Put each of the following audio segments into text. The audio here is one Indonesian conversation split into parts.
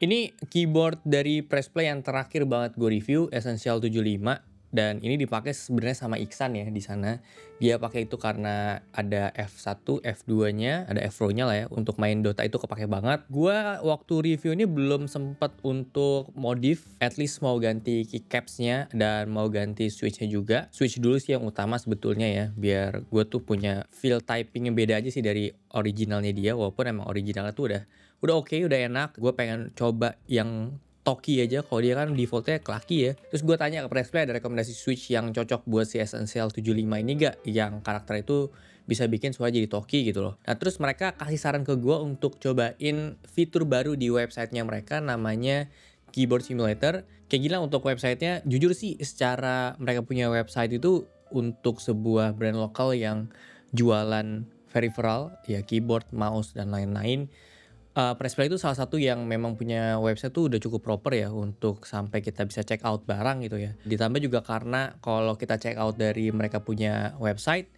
Ini keyboard dari Pressplay yang terakhir banget gue review, Essential 75, dan ini dipakai sebenarnya sama Iksan ya di sana. Dia pakai itu karena ada F1, F2-nya, ada F-Row-nya lah ya, untuk main Dota itu kepake banget. Gua waktu review ini belum sempet untuk modif, at least mau ganti keycaps-nya dan mau ganti switch-nya juga. Switch dulu sih yang utama sebetulnya ya, biar gue tuh punya feel typing yang beda aja sih dari originalnya dia, walaupun emang originalnya tuh udah oke, udah enak. Gue pengen coba yang Toki aja, kalau dia kan defaultnya Clucky ya. Terus gue tanya ke Pressplay ada rekomendasi switch yang cocok buat si Essential 75 ini gak, yang karakter itu bisa bikin suara jadi Toki gitu loh. Nah terus mereka kasih saran ke gue untuk cobain fitur baru di websitenya mereka, namanya Keyboard Simulator. Kayak gila untuk websitenya, jujur sih secara mereka punya website itu untuk sebuah brand lokal yang jualan peripheral, ya keyboard, mouse, dan lain-lain. Pressplay itu salah satu yang memang punya website tuh udah cukup proper ya untuk sampai kita bisa check out barang gitu ya. Ditambah juga karena kalau kita check out dari mereka punya website,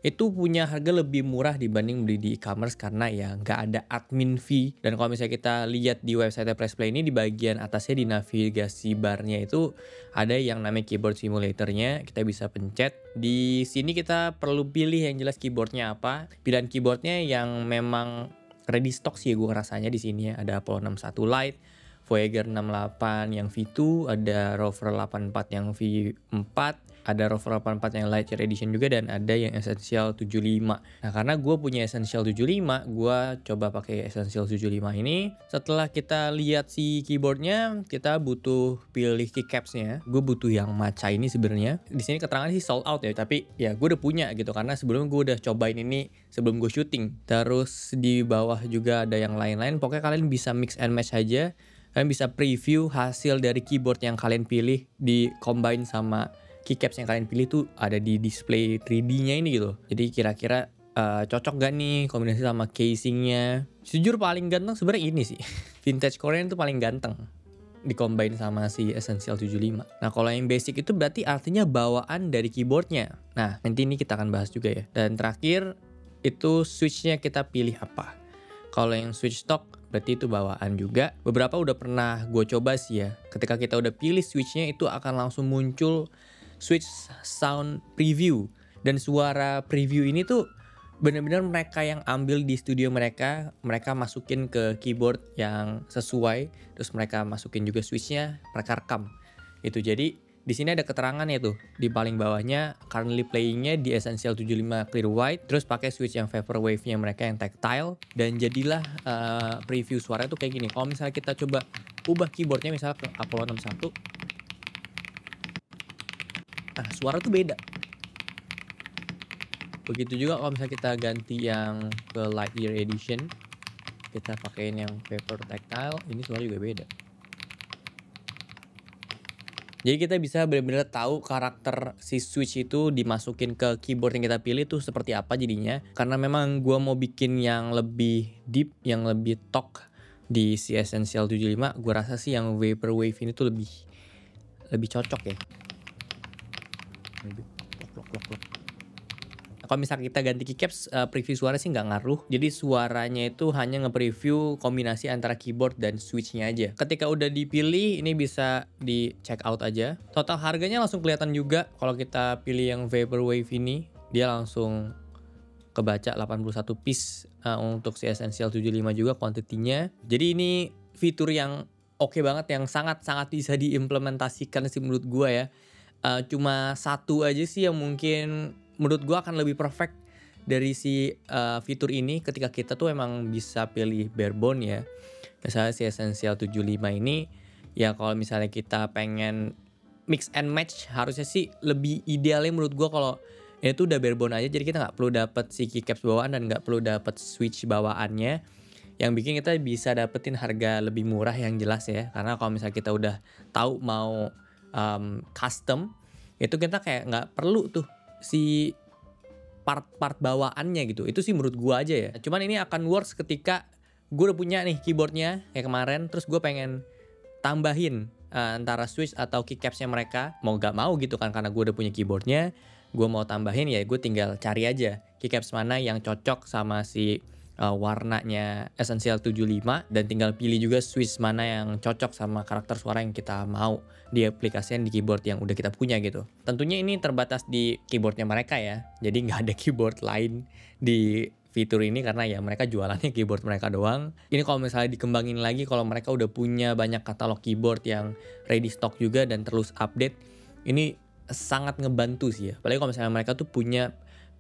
itu punya harga lebih murah dibanding beli di e-commerce karena ya nggak ada admin fee. Dan kalau misalnya kita lihat di website Pressplay ini, di bagian atasnya di navigasi barnya itu ada yang namanya keyboard simulatornya, kita bisa pencet. Di sini kita perlu pilih yang jelas keyboardnya apa. Pilihan keyboardnya yang memang ready stock sih gue ngerasanya di sini ya. Ada Apollo 61 Lite, Voyager 68 yang V2, ada Rover 84 yang V4, ada Rover 84 yang Lightyear Edition juga, dan ada yang Essential 75. Nah karena gue punya Essential 75, gue coba pakai Essential 75 ini. Setelah kita lihat si keyboardnya, kita butuh pilih keycapsnya. Gue butuh yang matcha ini sebenarnya. Di sini keterangan sih sold out ya, tapi ya gue udah punya gitu karena sebelum gue udah cobain ini sebelum gue syuting. Terus di bawah juga ada yang lain-lain. Pokoknya kalian bisa mix and match aja. Kalian bisa preview hasil dari keyboard yang kalian pilih, di combine sama keycaps yang kalian pilih tuh ada di display 3D-nya ini gitu. Jadi kira-kira cocok gak nih kombinasi sama casingnya. Jujur paling ganteng sebenarnya ini sih. Vintage Korean itu paling ganteng di combine sama si Essential 75. Nah kalau yang basic itu berarti artinya bawaan dari keyboardnya. Nah nanti ini kita akan bahas juga ya. Dan terakhir itu switch-nya kita pilih apa. Kalau yang switch stock berarti itu bawaan juga. Beberapa udah pernah gue coba sih ya. Ketika kita udah pilih switch-nya itu akan langsung muncul switch sound preview. Dan suara preview ini tuh benar-benar mereka yang ambil di studio mereka masukin ke keyboard yang sesuai. Terus mereka masukin juga switch-nya, mereka rekam. Itu jadi di sini ada keterangannya tuh di paling bawahnya, currently playing-nya di Essential 75 Clear White, terus pakai switch yang Vaporwave-nya mereka yang tactile, dan jadilah preview suara tuh kayak gini. Kalau misalnya kita coba ubah keyboardnya misalnya ke Apollo 61, nah suara tuh beda. Begitu juga kalau misalnya kita ganti yang ke Lightyear Edition, kita pakein yang Vapor Tactile, ini suara juga beda. Jadi kita bisa benar-benar tahu karakter si switch itu dimasukin ke keyboard yang kita pilih tuh seperti apa jadinya. Karena memang gua mau bikin yang lebih deep, yang lebih talk di si Essential 75, gua rasa sih yang Vaporwave ini tuh lebih cocok ya. Kalau misalnya kita ganti keycaps, preview suara sih nggak ngaruh. Jadi suaranya itu hanya nge-preview kombinasi antara keyboard dan switch-nya aja. Ketika udah dipilih, ini bisa di check out aja. Total harganya langsung kelihatan juga. Kalau kita pilih yang Vaporwave ini, dia langsung kebaca 81 piece untuk si Essential 75 juga quantity-nya. Jadi ini fitur yang oke banget, yang sangat-sangat bisa diimplementasikan sih menurut gua ya. Cuma satu aja sih yang mungkin menurut gue akan lebih perfect dari si fitur ini ketika kita tuh emang bisa pilih barebone ya. Misalnya si Essential 75 ini ya, kalau misalnya kita pengen mix and match, harusnya sih lebih idealnya menurut gue kalau ini tuh udah barebone aja, jadi kita nggak perlu dapet si keycaps bawaan dan nggak perlu dapet switch bawaannya, yang bikin kita bisa dapetin harga lebih murah yang jelas ya. Karena kalau misalnya kita udah tahu mau custom, itu kita kayak nggak perlu tuh si part-part bawaannya gitu. Itu sih menurut gua aja ya. Cuman ini akan works ketika gue udah punya nih keyboardnya kayak kemarin, terus gue pengen tambahin antara switch atau keycapsnya mereka. Mau gak mau gitu kan, karena gue udah punya keyboardnya, gue mau tambahin ya gue tinggal cari aja keycaps mana yang cocok sama si warnanya Essential 75 dan tinggal pilih juga switch mana yang cocok sama karakter suara yang kita mau diaplikasikan di keyboard yang udah kita punya gitu. Tentunya ini terbatas di keyboardnya mereka ya, jadi nggak ada keyboard lain di fitur ini karena ya mereka jualannya keyboard mereka doang. Ini kalau misalnya dikembangin lagi, kalau mereka udah punya banyak katalog keyboard yang ready stock juga dan terus update, ini sangat ngebantu sih ya. Apalagi kalau misalnya mereka tuh punya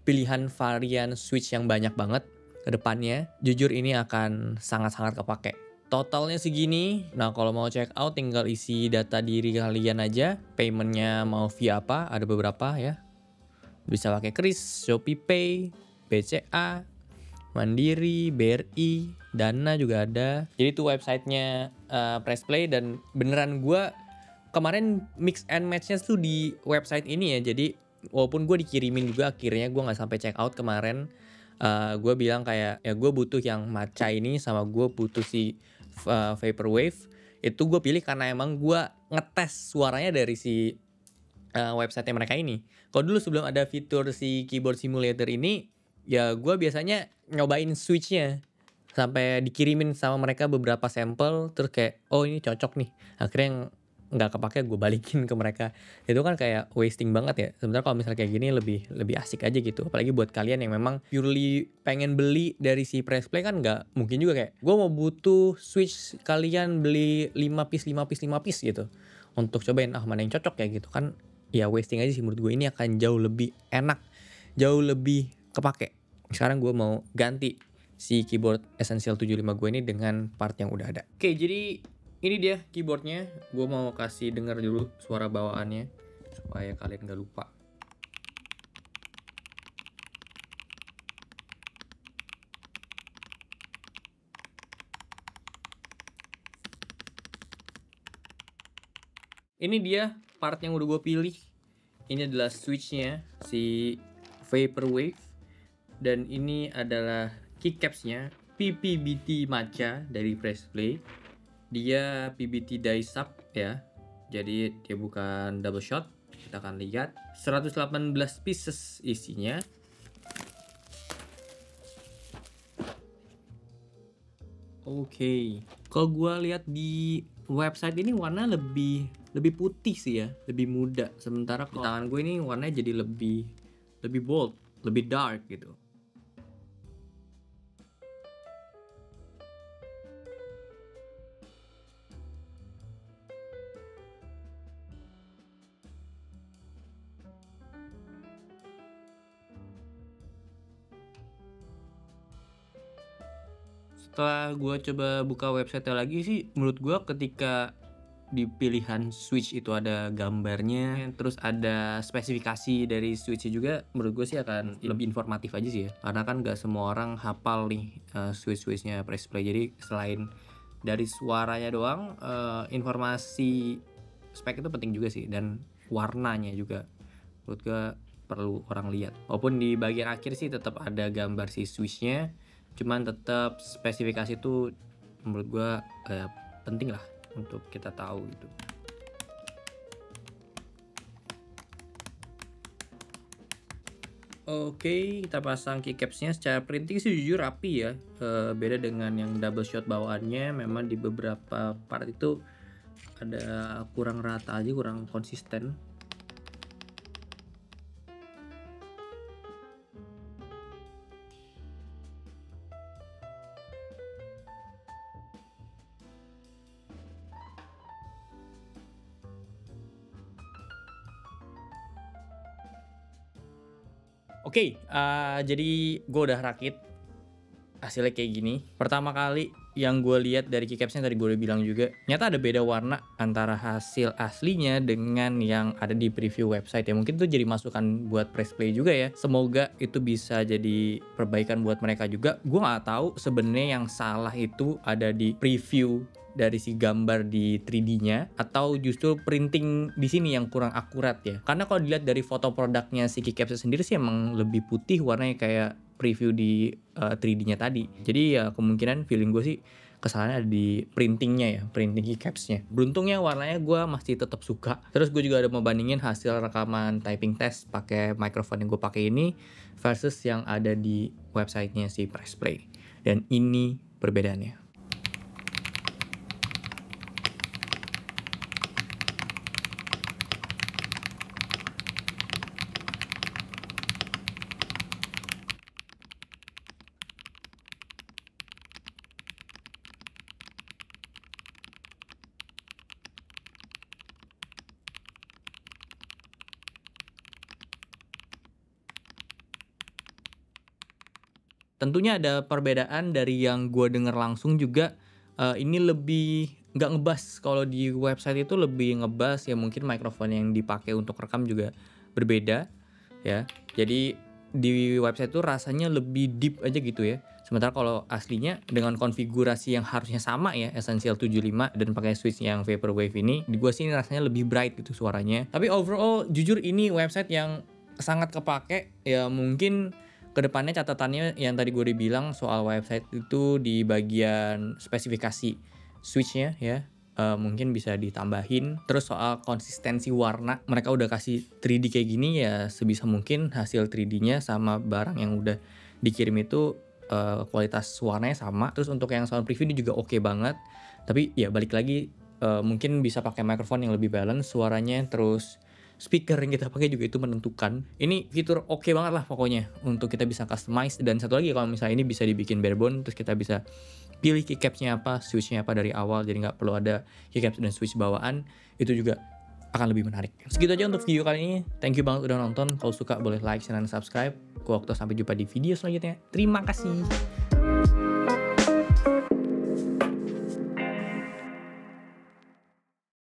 pilihan varian switch yang banyak banget ke depannya, jujur ini akan sangat-sangat kepake. Totalnya segini. Nah, kalau mau check out tinggal isi data diri kalian aja. Paymentnya mau via apa? Ada beberapa ya. Bisa pakai Kris, ShopeePay, BCA, Mandiri, BRI, Dana juga ada. Jadi itu websitenya Pressplay dan beneran gue kemarin mix and matchnya tuh di website ini ya. Jadi walaupun gue dikirimin juga akhirnya gue nggak sampai check out kemarin. Gue bilang kayak ya gue butuh yang matcha ini sama gue butuh si Vaporwave. Itu gue pilih karena emang gue ngetes suaranya dari si website mereka ini. Kalau dulu sebelum ada fitur si keyboard simulator ini, ya gue biasanya nyobain switchnya sampai dikirimin sama mereka beberapa sampel terus kayak oh ini cocok nih, akhirnya yang nggak kepake gue balikin ke mereka. Itu kan kayak wasting banget ya. Sebenarnya kalau misalnya kayak gini lebih asik aja gitu, apalagi buat kalian yang memang purely pengen beli dari si Pressplay kan nggak mungkin juga kayak gue mau butuh switch kalian beli 5 piece gitu untuk cobain mana yang cocok ya gitu kan. Ya wasting aja sih menurut gue. Ini akan jauh lebih enak, jauh lebih kepake. Sekarang gue mau ganti si keyboard Essential 75 gue ini dengan part yang udah ada. Oke, jadi ini dia keyboardnya. Gue mau kasih denger dulu suara bawaannya supaya kalian gak lupa. Ini dia part yang udah gue pilih. Ini adalah switchnya si Vaporwave. Dan ini adalah keycapsnya PPBT Matcha dari Pressplay. Dia PBT die sub ya, jadi dia bukan double shot. Kita akan lihat 118 pieces isinya. Oke. Kalau gue lihat di website ini warna lebih putih sih ya, lebih muda. Sementara di tangan gue ini warnanya jadi lebih bold, lebih dark gitu. Setelah gue coba buka website lagi sih, menurut gue ketika di pilihan switch itu ada gambarnya, terus ada spesifikasi dari switchnya juga, menurut gue sih akan lebih informatif aja sih ya. Karena kan gak semua orang hafal nih switch-switchnya Pressplay. Jadi selain dari suaranya doang, informasi spek itu penting juga sih. Dan warnanya juga menurut gue perlu orang lihat. Walaupun di bagian akhir sih tetap ada gambar si switchnya, cuman tetap spesifikasi itu menurut gue penting lah untuk kita tahu gitu. Oke, kita pasang keycapsnya. Secara printing sih jujur rapi ya, beda dengan yang double shot bawaannya. Memang di beberapa part itu ada kurang rata aja, kurang konsisten. Oke, jadi gue udah rakit. Hasilnya kayak gini. Pertama kali yang gue lihat dari keycapsnya tadi gue udah bilang juga, ternyata ada beda warna antara hasil aslinya dengan yang ada di preview website ya. Mungkin itu jadi masukan buat Pressplay juga ya. Semoga itu bisa jadi perbaikan buat mereka juga. Gue nggak tahu sebenarnya yang salah itu ada di preview dari si gambar di 3D-nya atau justru printing di sini yang kurang akurat ya. Karena kalau dilihat dari foto produknya si keycapsnya sendiri sih emang lebih putih warnanya kayak preview di 3D-nya tadi. Jadi ya kemungkinan feeling gue sih kesalahannya ada di printingnya ya, printing keycapsnya. Beruntungnya warnanya gue masih tetap suka. Terus gue juga ada mau bandingin hasil rekaman typing test pakai microphone yang gue pakai ini versus yang ada di websitenya si Pressplay. Dan ini perbedaannya. Tentunya ada perbedaan dari yang gue denger langsung juga, ini lebih nggak ngebas. Kalau di website itu lebih ngebas ya, mungkin mikrofon yang dipakai untuk rekam juga berbeda ya. Jadi di website itu rasanya lebih deep aja gitu ya. Sementara kalau aslinya dengan konfigurasi yang harusnya sama ya, Essential 75 dan pakai switch yang Vaporwave ini, di gua sih rasanya lebih bright gitu suaranya. Tapi overall jujur ini website yang sangat kepake ya. Mungkin kedepannya catatannya yang tadi gue udah bilang soal website itu di bagian spesifikasi switchnya ya, mungkin bisa ditambahin. Terus soal konsistensi warna, mereka udah kasih 3D kayak gini ya, sebisa mungkin hasil 3D-nya sama barang yang udah dikirim itu kualitas warnanya sama. Terus untuk yang sound preview ini juga oke banget. Tapi ya balik lagi, mungkin bisa pakai mikrofon yang lebih balance suaranya. Terus speaker yang kita pakai juga itu menentukan. Ini fitur oke banget lah pokoknya untuk kita bisa customize. Dan satu lagi, kalau misalnya ini bisa dibikin barebone, terus kita bisa pilih keycaps-nya apa, switch-nya apa dari awal, jadi nggak perlu ada keycaps dan switch bawaan, itu juga akan lebih menarik. Segitu aja untuk video kali ini. Thank you banget udah nonton. Kalau suka boleh like, share, dan subscribe. Gua Okto, sampai jumpa di video selanjutnya. Terima kasih.